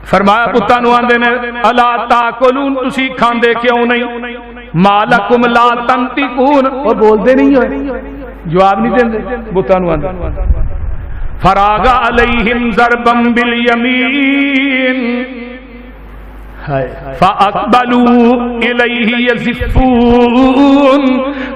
فرمایا پتاں نوں آندے نے الا تاکلون تسی کھاندے کیوں نہیں مالکم لا تنطقون وہ بولدے نہیں ہوئے جواب نہیں دیندے بتاں نوں آندے فراغ علیہم ضربا بالیمین فاقبلوا الیہ یزفون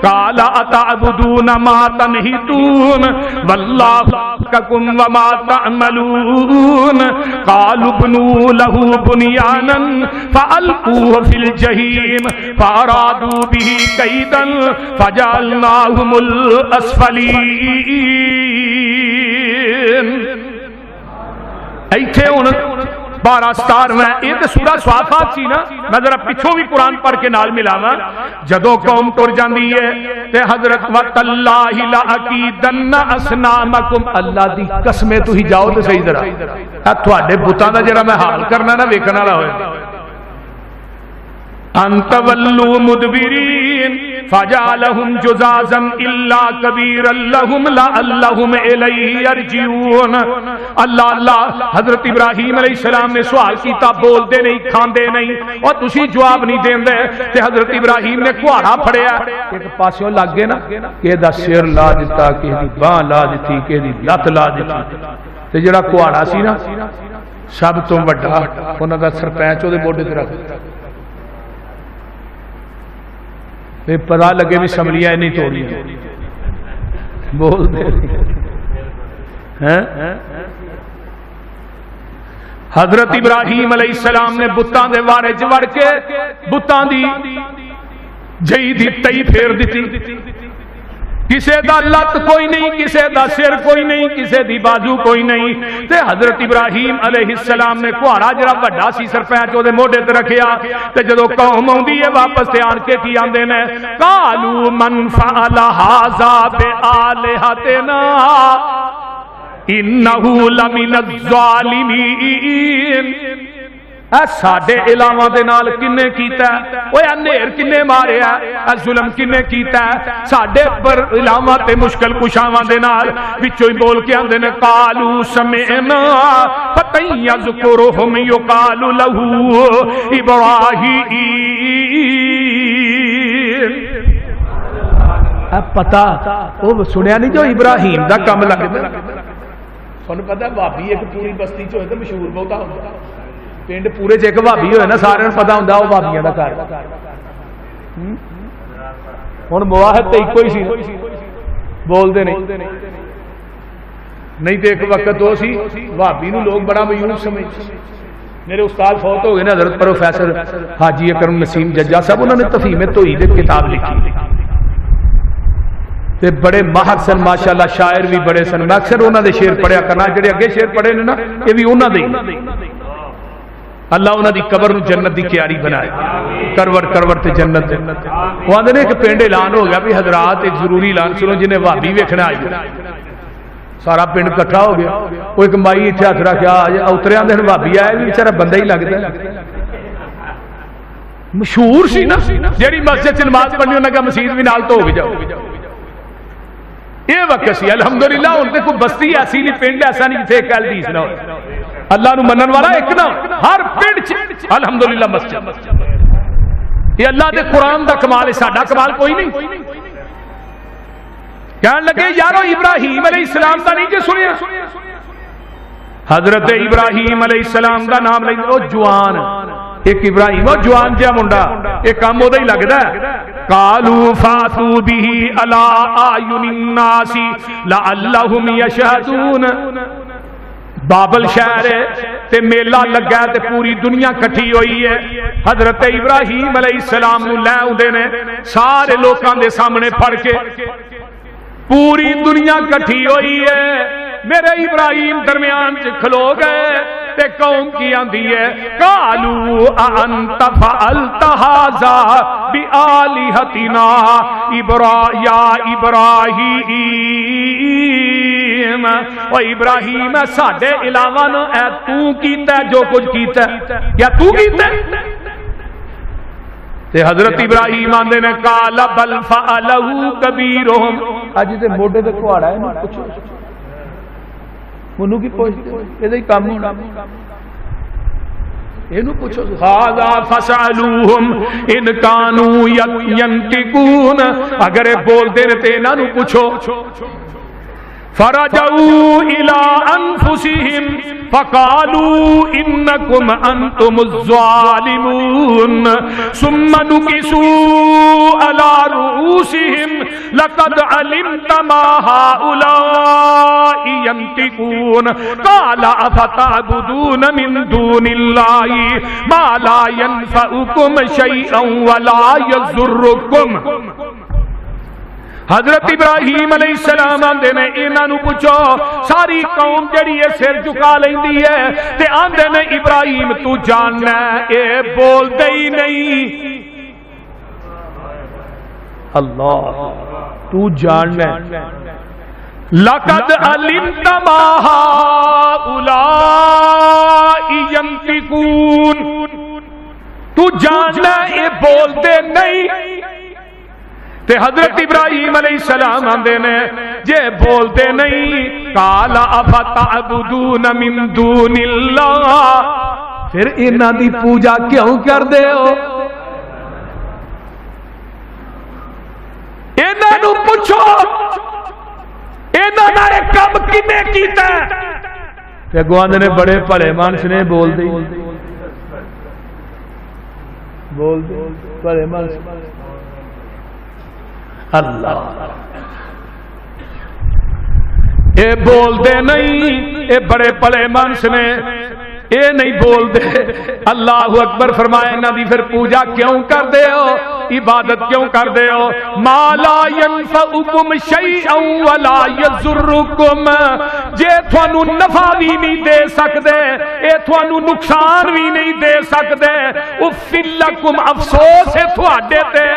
قال اتعبدون ما تنحتون واللہ خلقکم وما تعملون قالوا ابنوا له بنیانا فالقوه فی الجحیم فارادوا به کیدا فجعلناهم الاسفلین ایتھے ہن 12 میں یہ تو سورہ صافات سی نا میں ذرا پچھوں بھی قرآن پڑھ کے نال ملاواں جدوں قوم ٹر جاندی ہے تے حضرت وتاللہ لاکیدن اصنامکم اللہ دی قسمیں تسی جاؤ تے صحیح ذرا تواڈے بتاں دا جڑا میں حال کرنا نا ویکھن والا ہوئے انت ولو مدبرین فجعلهم جزازا الا كبيرا لهم لعلهم اليه يرجعون اللہ اللہ حضرت ابراہیم علیہ السلام نے سوال کیتا بول دے نہیں کھاندے نہیں اور تسی جواب نہیں دیندے تے حضرت ابراہیم نے کھوڑا پھڑیا ایک پاسوں لگ گئے نا کہ دا سر لا دتا کہ دی باں لا دتی کہ دی لت لا دتی تے جڑا کھوڑا سی نا سب تو بڑا انہاں دا سرپنچ اودے موڈے تے رکھ پتا لگے بھی سملیاں نہیں توڑی بول دے حضرت ابراہیم علیہ السلام نے بتاں دے وارے چ وڑ کے بتاں دی جئی دی تئی پھیر دتی کسے دا لت کوئی نہیں کسے دا سر کوئی نہیں کسے دی بازو کوئی نہیں تے حضرت ابراہیم علیہ السلام نے کھوڑا جڑا بڑا سی سرپنچ اودے موڈے تے رکھیا تے جدوں قوم اوندی ہے واپس تے آن کے کی آندے نے قالوا من فعل ھذا بآلہتنا انہ لمن الظالمین اے ساڈے علاواں دے نال کنے کیتا ہے اوے انیر کنے ماریا اے ظلم کنے کیتا ہے ساڈے پر علاواں تے مشکل کشاواں دے نال وچوں ہی بول کے آندے نے قالوا سمعنا فتى يذكرهم يقال له ابراہیم پتہ او سنیا نہیں جو ابراہیم دا کم لگدا سانوں پتہ بھابی ایک پوری بستی چ ہوئے تے مشہور بہتا ہوندا پنڈ پورے چ ایک بھابی ہوئے نا سارے پتا ہوں وہ بھابیاں کا گھر ہوں مواہد تو ایک ہی سی بولتے نہیں تو ایک وقت وہ سی بھابی نو لوگ بڑا میوس سمجھ میرے استاد فوت ہو گئے نا حضرت پروفیسر حاجی اکرم نسیم ججا صاحب انہوں نے تفہیم توحید کتاب لکھی تے بڑے ماہر سن ماشاءاللہ شاعر بھی بڑے سن میں اکثر انہوں نے شعر پڑھیا کرنا جڑے اگے شعر پڑھے نے نا یہ بھی انہوں نے اللہ انہاں دی قبر نو جنت دی کیاری بنائے کرور کرور تے جنت وہ آندے نے کہ پنڈ اعلان ہو گیا بھی حضرات ایک ضروری اعلان سنو جنہیں بھابی ویکھنا آئی سارا پنڈ کٹھا ہو گیا وہ ایک مائی اتنے ہاتھ رکھا اترے آندے نے بھابی آئے بھی بیچارہ بندہ ہی لگتا ہے مشہور سی نا جیڑی مسجد سے نماز پڑھنی انہاں کا مسجد بھی نال تو ہو گئی جاؤ یہ وقت سی الحمدللہ ان تے کوئی بستی ایسی نہیں پنڈ ایسا نہیں جتھے ایک حدیث نہ ہو اللہ نو منن والا ایک نہ ہر پنڈ چ الحمدللہ مسجد یہ اللہ دے قرآن دا کمال ہے ساڈا کمال کوئی نہیں کہنے لگے یارو ابراہیم علیہ السلام دا نہیں جے سنیا حضرت ابراہیم علیہ السلام دا نام لے او جوان ایک ابراہیم او جوان جا منڈا ایک کام ہودا ہی لگدا ہے قالوا فاتوا به على اعين الناس لعلهم يشهدون بابل شہر ہے تے میلہ لگا تے پوری دنیا کٹھی ہوئی ہے حضرت ابراہیم علیہ السلام نو لے اوندے نے سارے لوکاں دے سامنے پڑھ کے پوری دنیا کٹھی ہوئی ہے میرے ابراہیم درمیان چ کھلو گئے تے قوم کی آندی ہے قالوا انت فعلت هذا بآلہتنا ابراہیم او ابراہیم ساڈے علاوہ نو اے تو کیتا جو کچھ کیتا یا تو کیتا تے حضرت ابراہیم آندے نے قال بل فعلہ کبیرہم اج تے موڈے تے کھواڑا ہے نا پوچھو انہوں کی پوچھتے یہ کام ہونا اینو پوچھو ھذا فسالوہم ان کانوا ینطقون، اگر بول دے تے انہاں نو پوچھو. فرجعوا الى انفسهم فقالوا انکم انتم الظالمون ثم نكسوا على رؤوسهم لقد علمت ما هؤلاء ينطقون قال افتعبدون من دون الله ما لا ينفعكم شيئا ولا يضركم. حضرت ابراہیم علیہ السلام آندے نے انہاں نو پوچھو، ساری قوم جڑی ہے سر جھکا لیندی ہے تے آندے نے ابراہیم تو جاننا اے بول دے ہی نہیں. اللہ تو جاننا لقد علمت ما هؤلاء ينطقون، تو جاننا اے بول دے نہیں. تے حضرت ابراہیم علیہ السلام آندے نے جے بول دے نہیں قال افتعبدون من دون اللہ، پھر انہاں دی پوجا کیوں کر دے ہو؟ انہاں نو پوچھو انہاں دا کم کنے کیتا ہے؟ تے گواندے نے بڑے بھلے مانس نے بول دے بھلے مانس. اللہ اے بول دے نہیں، اے بڑے پڑے منس نے اے نہیں بول دے. اللہ اکبر فرمائے انہاں دی پھر پوجا کیوں کر دے ہو، عبادت کیوں کر دے ہو؟ ما لا ينفعكم شيئا ولا يضركم، جے تھانو نفع بھی نہیں دے سکدے اے تھانو نقصان بھی نہیں دے سکدے. افل لکم، افسوس ہے تھوڑے تے.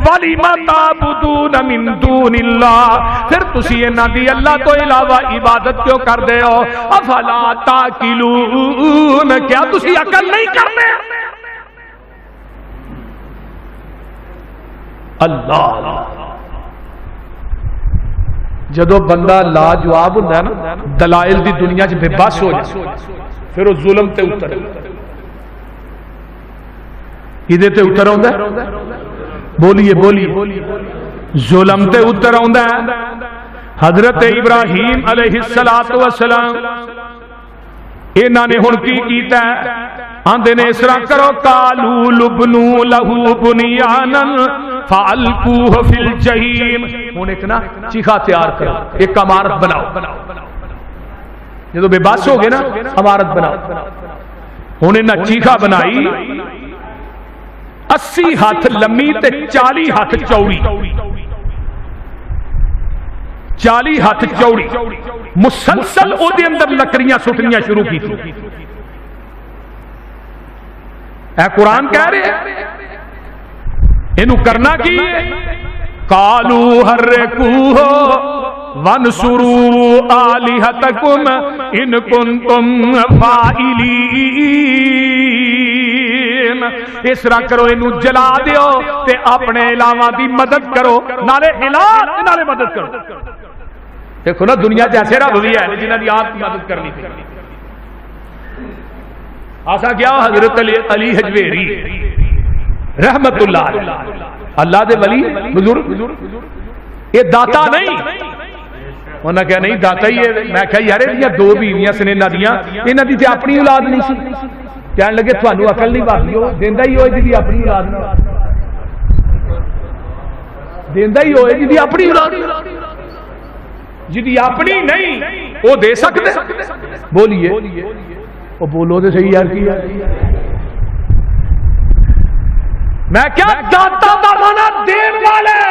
وَلِمَ تَعْبُدُونَ مِن دُونِ اللَّهِ، پھر تسی انہاں دی اللہ تو علاوہ عبادت کیوں کر دے ہو؟ افلا تاکلون، کیا تسی عقل نہیں کرنے؟ اللہ جدو بندہ لا جواب ہوتا ہے نا دلائل دی دنیا چ بے بس ہو جائے پھر وہ ظلم تے اتر کدے تے اتر آندا ہے؟ بولیے بولیے ظلم تے اتر آندا ہے. حضرت ابراہیم علیہ السلام انہاں نے ہن کی کیتا ہے؟ آندے نے اس طرح کرو قالوا لبنو لہو بنیانا فالقوہ فی الجحیم. ہن ایک نا چیخا تیار کرو، ایک عمارت بناؤ. جدو بے بس ہو گئے نا عمارت بناؤ. ہن انہاں چیخا بنائی 80 ہاتھ لمبی تے 40 ہاتھ چوڑی، 40 ہاتھ چوڑی مسلسل او دے اندر لکڑیاں سٹنیاں شروع کی تھی. اے قرآن کہہ رہے ہیں انہوں کرنا کی قالوا حرقوہ وانصروا آلہتکم ان کنتم فاعلین. اس طرح کرو انہوں جلا دیو تے اپنے علاوہ دی مدد کرو، نالے علاج نالے مدد کرو. دیکھو نا دنیا جیسے رب بھی ہے جنہاں دی آپ کی مدد کرنی تھی. آسا کیا حضرت علی حجویری رحمت اللہ اللہ دے ولی بزرگ، یہ داتا نہیں. انہاں کہا نہیں داتا ہی ہے. میں کہا یار یہ 2 بیویاں سنے انہاں دی تے اپنی اولاد نہیں سی. کہنے لگے تھانو عقل نہیں باقی ہو دیندا ہی ہوئے جی اپنی اولاد نہ دیندا ہی ہوئے جی اپنی اولاد جی اپنی نہیں وہ دے سکتے. بولیے وہ بولو تو صحیح یار کی میں کیا داتا دا مانا دین والے،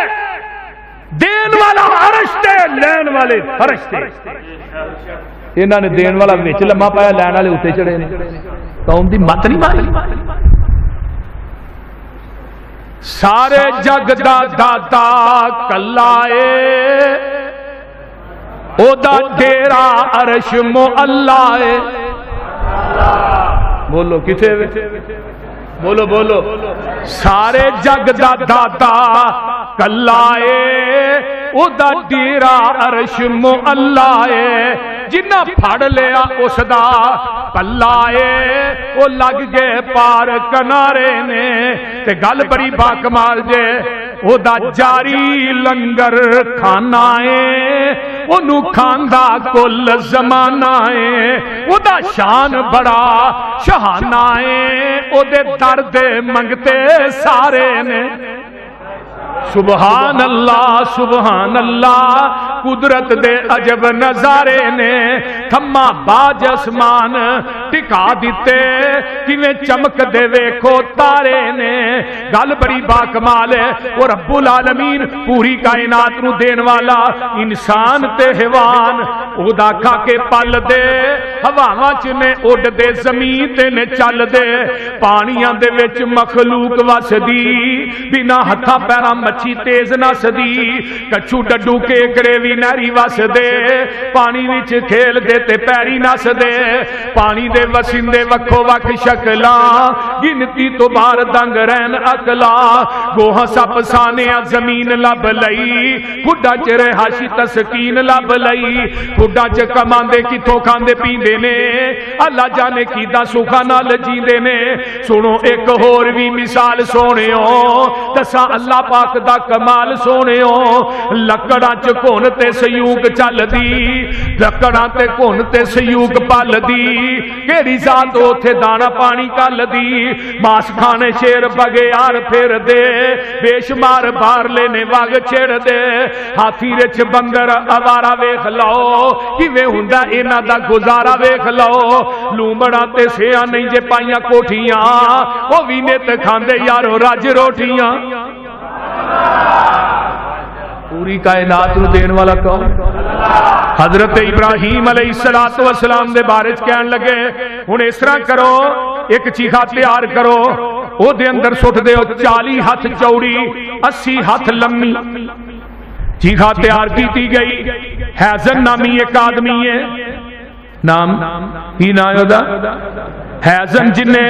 دین والا عرش تے لین والے فرش تے. انہاں نے دین والا وچ لمما پایا، لین والے اوتے چڑھے نے. قوم دی مت نہیں ماری. سارے جگ دا داتا کلا اے، او دا تیرا عرش معلا اے. بولو کسے بولو بولو سارے جگ دا داتا کلا اے، او دا تیرا عرش معلا اے. جنہ پھڑ لیا اس دا پلا اے، او وہ لگ گئے پار کنارے نے تے گل بڑی باکمال جے او دا جاری لنگر کھانا ہے انہوں کھاندا کل زمانہ ہے او دا شان بڑا شہانہ ہے او دے درد منگتے سارے نے سبحان اللہ قدرت دے عجب نظارے نے تھما باج اسمان ٹکا دیتے کیویں چمک دے ویکھو تارے نے گل بڑی باکمال ہے وہ رب العالمین پوری کائنات نو دین والا انسان تے حیوان او دا کھا کے پل دے ہواواں چ نے اڈ دے زمین تے نے چل دے پانیاں دے وچ مخلوق وسدی بنا ہتھاں پیراں مچھی تیز نہ سدی کچھو ڈڈو کیکڑے وی نہری وس دے پانی وچ کھیل دے تے پیری نس دے پانی دے وسندے وکھو وکھ شکلاں گنتی تو بار دنگ رہن اکلا گوہ سپ سانیا زمین لب لئی کھڈا چ رہاشی تسکین لب لئی کھڈا چ کماندے کتھوں کھاندے پیندے نے اللہ جانے کیدا سکھا نال جیندے نے سنو ایک ہور وی مثال سونےو دساں اللہ پاک دا کمال سونےو لکڑاں چ کون تے سیوگ چل دی لکڑاں تے کون تے سیوگ پل دی کیڑی ذات اوتھے دانا پانی کل دی ماس کھانے شیر بگیار پھر دے بے شمار بار لینے واگ چھڑ دے ہاتھی رچ بندر اوارا ویکھ لو کیویں ہوندا انہاں دا گزارا ویکھ لو لومڑا تے سیاں نہیں جے پائیاں کوٹھیاں او وی نے تے کھاندے یارو رج روٹیاں پوری کائنات نو دین والا کون حضرت ابراہیم علیہ السلام دے بارے کہن لگے ہن اس طرح کرو ایک چیخا تیار کرو او دے اندر سٹ دیو 40 ہاتھ چوڑی 80 ہاتھ لمبی چیخا تیار کیتی گئی حیزن نامی ایک آدمی ہے نام ہی نام دا حیزن جنہیں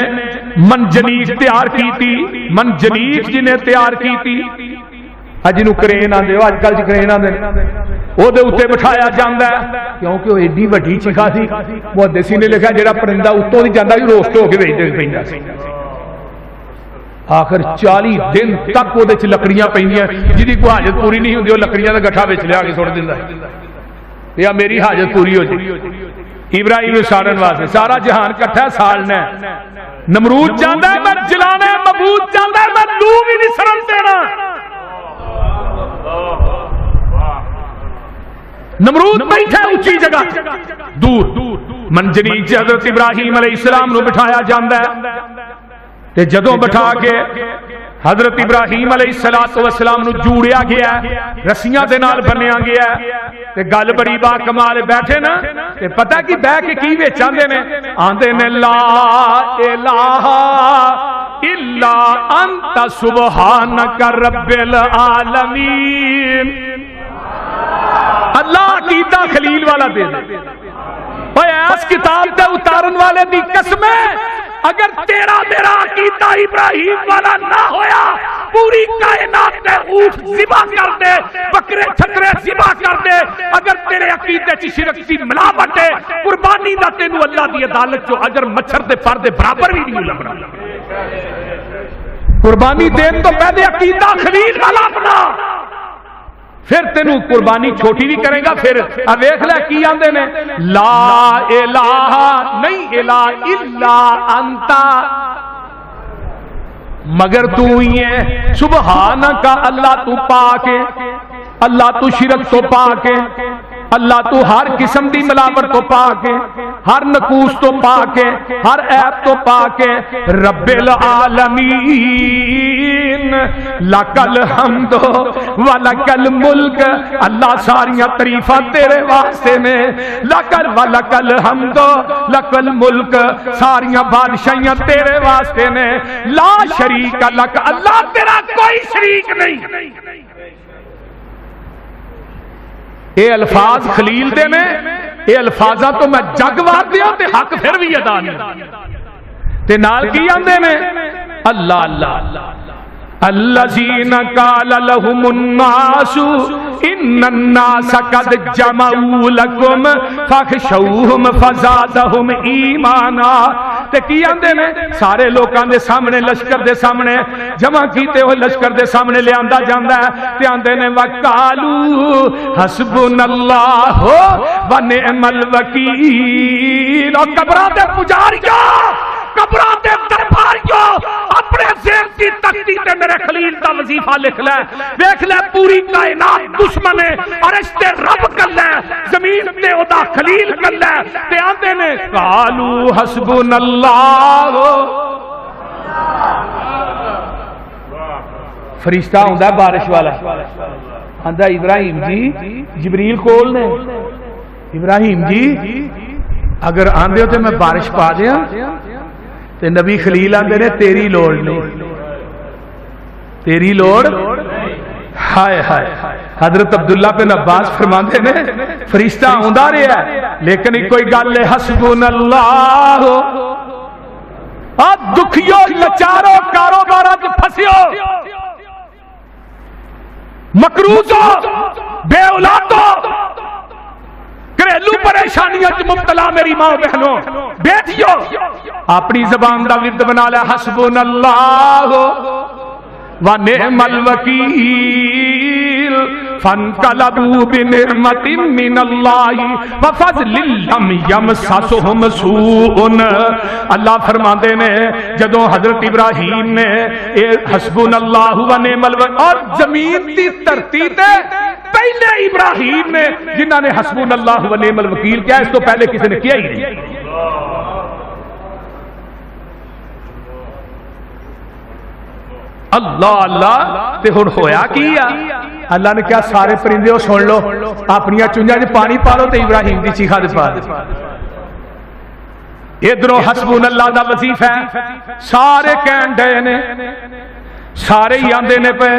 منجنیق تیار کیتی منجنیق جنہیں تیار کیتی جنہوں کرین آن دے آج کل جی کرین آن دے او دے اتے بٹھایا جاندہ ہے کیونکہ وہ ایڈی وڈی چکا تھی محدثی نے لکھا جڑا پرندہ اتوں نہیں جاندہ بھی روسٹ ہو کے بھیج دے پہنجا سی آخر 40 دن تک وہ دے لکڑیاں پہنجیاں جدی کو حاجت پوری نہیں ہوندی وہ لکڑیاں دا گٹھا بیچ لے آگے سوڑ دیندہ ہے یا میری حاجت پوری ہو جائے ابراہیم سارن واسے سارا جہان کٹھا سالنا ہے نمرود جاندہ ہے میں جلانا ہے مبود جاندہ ہے میں لو بھی نہیں سرن دینا نمرود بیٹھا اونچی جگہ دور منجنیق سے حضرت ابراہیم علیہ السلام نو بٹھایا جاندہ ہے تے جدوں بٹھا کے حضرت ابراہیم علیہ السلام نو جوڑیا گیا رسیاں دے نال بنیا گیا تے گل بڑی با کمال بیٹھے نا تے پتہ کی بہ کے کی وچ آندے نے آندے نے لا الہ الا انت سبحانک رب العالمین اللہ عقیدہ خلیل والا دے دے اوے اس کتاب تے اتارن والے دی قسم ہے اگر تیرا میرا عقیدہ ابراہیم والا نہ ہویا پوری کائنات تے اونٹ ذبح کر دے بکرے چھکرے ذبح کر دے اگر تیرے عقیدے چ شرک دی ملاوٹ ہے قربانی دا تینو اللہ دی عدالت چوں اجر مچھر دے پر دے برابر بھی نہیں لبنا قربانی دین تو پہلے عقیدہ خلیل والا اپنا پھر تینوں قربانی چھوٹی بھی کرے گا پھر اویکھ لے کی آندے نے لا الہ نہیں الہ الا انت مگر تو ہی ہے سبحانک اللہ تو پاک ہے اللہ تو شرک تو پاک ہے اللہ تو ہر قسم دی ملاوٹ تو پاک ہے ہر نقوص تو پاک ہے ہر عیب تو پاک ہے رب العالمین لکل حمد و لکل ملک اللہ ساریاں تعریفاں تیرے واسطے نے لکل و لکل حمد لکل ملک ساریاں بادشاہیاں تیرے واسطے نے لا شریک لک اللہ تیرا کوئی شریک نہیں اے الفاظ خلیل دے نے اے الفاظاں تو میں جگ وار دیا تے حق پھر بھی ادا نہیں تے نال کی آندے نے اللہ اللہ الذین قال لهم الناس ان الناس قد جمعوا لكم فاخشوهم فزادهم ایمانا تے کی آندے نے سارے لوکاں دے سامنے لشکر دے سامنے جمع کیتے ہوئے لشکر دے سامنے لے آندا جاندا ہے تے آندے نے وقالو حسبنا اللہ و نعم الوکیل اور قبراں دے پجاریوں قبراں دے درباریوں اپنے ذہن کی تختی تے میرے خلیل دا وظیفہ لکھ لے دیکھ لے پوری کائنات دشمن ہے اور اس تے رب کر لے زمین تے او دا خلیل کر لے تے آندے نے قالو حسبنا اللہ فرشتہ ہوندا ہے بارش والا آندا ابراہیم جی جبریل کول نے ابراہیم جی اگر آندے ہو تے میں بارش پا دیاں تے نبی خلیل آندے نے تیری لوڑ نہیں تیری لوڑ ہائے ہائے حضرت عبداللہ بن عباس فرماندے نے فرشتہ ہوندا رہیا لیکن کوئی گل ہے حسبنا اللہ دکھیو لچارو کاروباراں وچ پھسیو مقروضو بے اولادو گھریلو پریشانیاں وچ مبتلا میری ماں بہنوں بیٹھیو اپنی زبان دا ورد بنا لیا حسبنا اللہ و نعم الوکیل فانقلبوا بنعمت من اللہ وفضل لم یمسسہم سوء اللہ فرماندے نے جدوں حضرت ابراہیم نے حسبنا اللہ و نعم الوکیل اور زمین دی دھرتی تے پہلے ابراہیم نے جنہاں نے حسبنا اللہ و نعم الوکیل کیا اس تو پہلے کسی نے کیا ہی نہیں اللہ اللہ تے ہن ہویا کیا اللہ نے کیا سارے پرندے سن لو اپنی چنجاں وچ پانی پا لو تے ابراہیم دی چیخا دے پا دے ادھروں حسبنا اللہ دا وظیفہ ہے سارے کہن ڈے نے سارے ہی آندے نے پے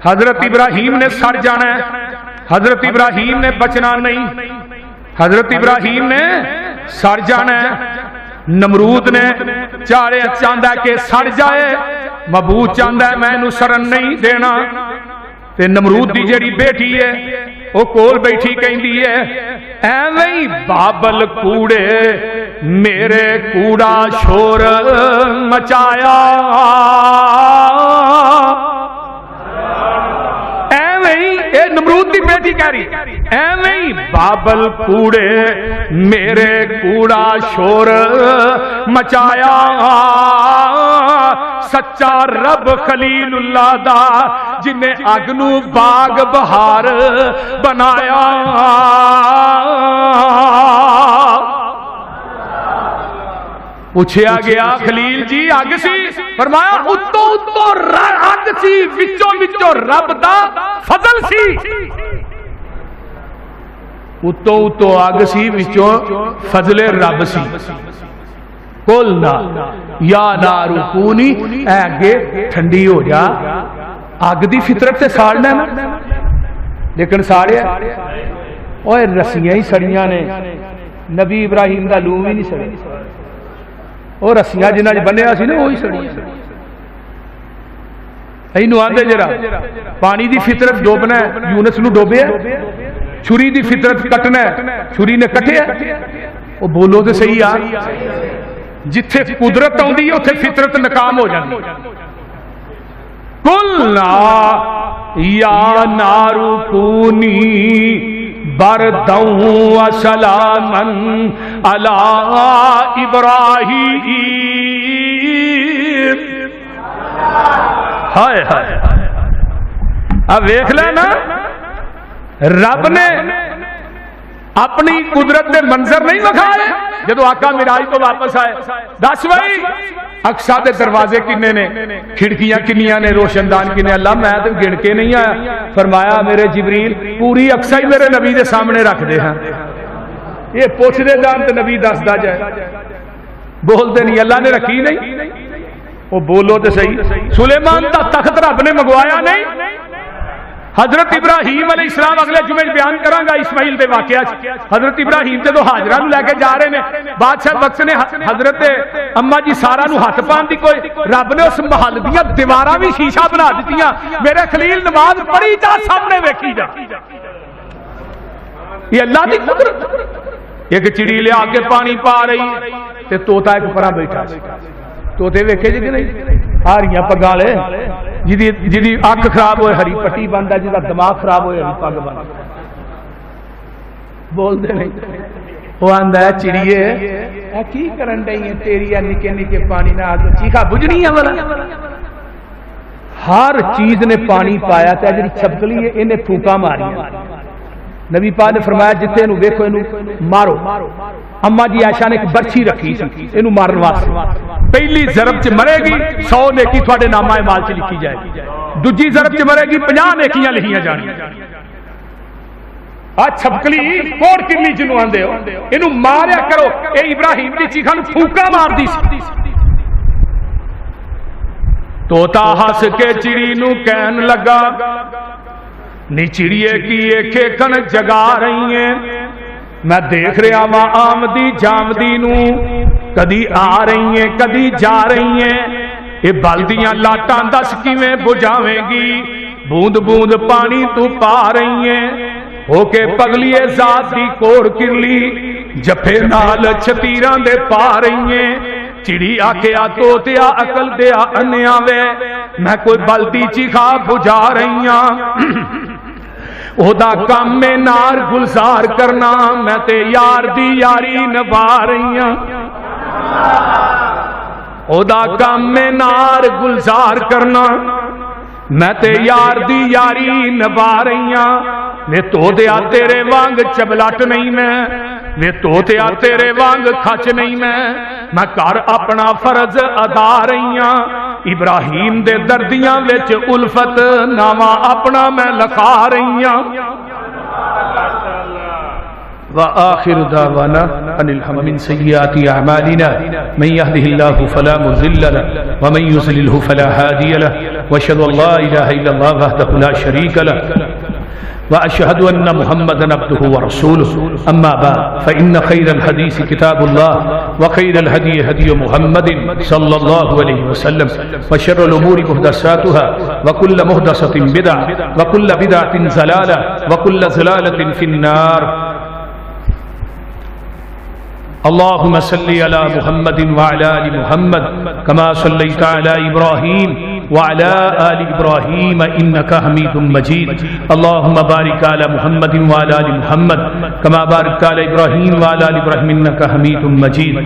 حضرت ابراہیم نے سڑ جانا ہے حضرت ابراہیم نے بچنا نہیں حضرت ابراہیم نے سڑ جانا ہے نمرود نے چارے چاہندا کہ سڑ جائے مبوت چاہندا ہے میں نو سرن نہیں دینا تے نمرود دی جڑی بیٹی ہے وہ کول بیٹھی کہندی ہے ایویں بابل کوڑے میرے کوڑا شور مچایا اے نمرود دی بیٹی کہہ رہی ایویں بابل کوڑے میرے کوڑا شور مچایا سچا رب خلیل اللہ دا جنہیں اگنو باغ بہار بنایا پوچھیا گیا خلیل جی اگ سی فرمایا اتو اتو اگ سی وچوں وچوں رب دا فضل سی اتو اتو اگ سی وچوں فضل رب سی قلنا یا نار کونی اے اگے ٹھنڈی ہو جا اگ دی فطرت تے ساڑنا ہے لیکن ساڑیا اوے رسیاں ہی سڑیاں نے نبی ابراہیم دا لوم ہی نہیں سڑی اور رسیاں جنہاں جو بنیا سی نا وہی سڑی اینو آندے جرا پانی دی فطرت ڈوبنا ہے یونس نو ڈوبے ہے چھری دی فطرت کٹنا ہے چھری نے کٹے ہے وہ بولو تے صحیح آ جتھے قدرت آندی ہے اتھے فطرت ناکام ہو جاندی قلنا یا نار کونی برداً و سلاما علی ابراہیم ہائے ہائے اب دیکھ لینا رب نے اپنی قدرت دے منظر نہیں دکھائے جدو آقا معراج تو واپس آئے دس بھائی اقصا دے دروازے کنے نے کھڑکیاں کنیاں نے روشن دان کنے اللہ میں تو گن کے نہیں آیا فرمایا میرے جبریل پوری اقصا ہی میرے نبی دے سامنے رکھ دے ہیں یہ پوچھ دے جان تے نبی دس دا جائے بول دے نہیں اللہ نے رکھی نہیں وہ بولو تے صحیح سلیمان دا تخت رب نے منگوایا نہیں حضرت ابراہیم علیہ السلام اگلے جمعے بیان کروں گا اسماعیل دے واقعہ حضرت ابراہیم تے تو حاجرہ نو لے کے جا رہے ہیں بادشاہ وقت نے حضرت اما جی سارا نو ہاتھ پان دی کوئی رب نے اس محل دیاں دیواراں بھی شیشہ بنا دتیاں میرے خلیل نماز پڑھی جا سامنے ویکھی جا یہ اللہ دی قدرت ایک چڑی لیا کے پانی پا رہی تے طوطا ایک پرا بیٹھا سی طوطے ویکھے جی کہ نہیں ہاریاں پگاں والے جی اکھ خراب ہوئے ہری پٹی بندا جہاں دماغ خراب ہوئے ہری پگ بندا بول دے نہیں وہ آندا ہے چڑیے اے کی کرن ڈئی ہے تیری نکے نکے پانی نہ چیخا بجنی ہے والا ہر چیز نے پانی پایا تے جڑی چھپکلی ہے انہیں پھوکا ماریاں نبی پاک نے فرمایا جتنے نو ویکھو اینو مارو اما جی عائشہ نے ایک برچھی رکھی سی اینو مارن واسطے پہلی ضرب چ مرے گی 100 نیکی تواڈے نامہ مال چ لکھی جائے گی دوجی ضرب چ مرے گی 50 نیکیاں لکھیاں جانیاں آ چھپکلی کوڑ کرلی جنوں آندے ہو اینو ماریا کرو اے ابراہیم دی چیخاں نو پھوکا مار دی سی طوطا ہس کے چڑی نو کہن لگا نی چڑیے کی کھیکن جگا رہی ہیں میں دیکھ رہا وا آمدی جامدی نو کدی آ رہی ہیں کدی جا رہی ہیں یہ بلدیاں لاٹاں دس کیویں بجھاویں گی بوند بوند پانی تو پا رہی ہیں ہو کے پگلیے ذات دی کوڑ کرلی جفے نال چھتیراں دے پا رہی ہیں چڑی آکھیا طوطیا عقل دیا انیا وے میں کوئی بلدی چیخا بجھا رہی ہاں او دا کام میں نار گلزار کرنا میں تے یار دی یاری نبھا رہی ہاں او دا کام میں نار گلزار کرنا میں تے یار دی یاری نبھا رہی ہاں میں تو دیا تیرے وانگ چبلٹ نہیں میں تو دیا تیرے وانگ کھچ نہیں میں کر اپنا فرض ادا رہی ہاں ابراہیم دے دردیاں وچ الفت نامہ اپنا میں لکھا رہی ہاں وآخر دعوانا ان الحمد من سیئات اعمالنا من يهده الله فلا مضل له ومن يضلل فلا هادي له واشهد ان لا اله الا الله وحده لا شريك له وأشهد أن محمدا عبده ورسوله أما بعد فإن خير الحديث كتاب الله وخير الهدي هدي محمد صلى الله عليه وسلم وشر الأمور محدثاتها وكل محدثة بدعة وكل بدعة ضلالة وكل ضلالة في النار اللهم صل على محمد وعلى آل محمد كما صليت على إبراهيم وعلى آل إبراهيم إنك حميد مجيد اللهم بارك على محمد وعلى آل محمد كما باركت على إبراهيم وعلى آل إبراهيم إنك حميد مجيد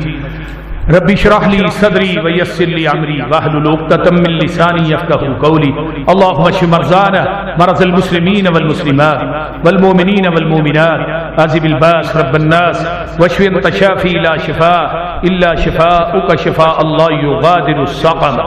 ربي اشرح لي صدري ويسر لي امري واحلل عقدة من لساني يفقهوا قولي اللهم اشف مرضانا مرضى المسلمين والمسلمات والمؤمنين والمؤمنات اذهب الباس رب الناس واشف انت شافي لا شفاء الا شفاءك شفاء الله يغادر السقم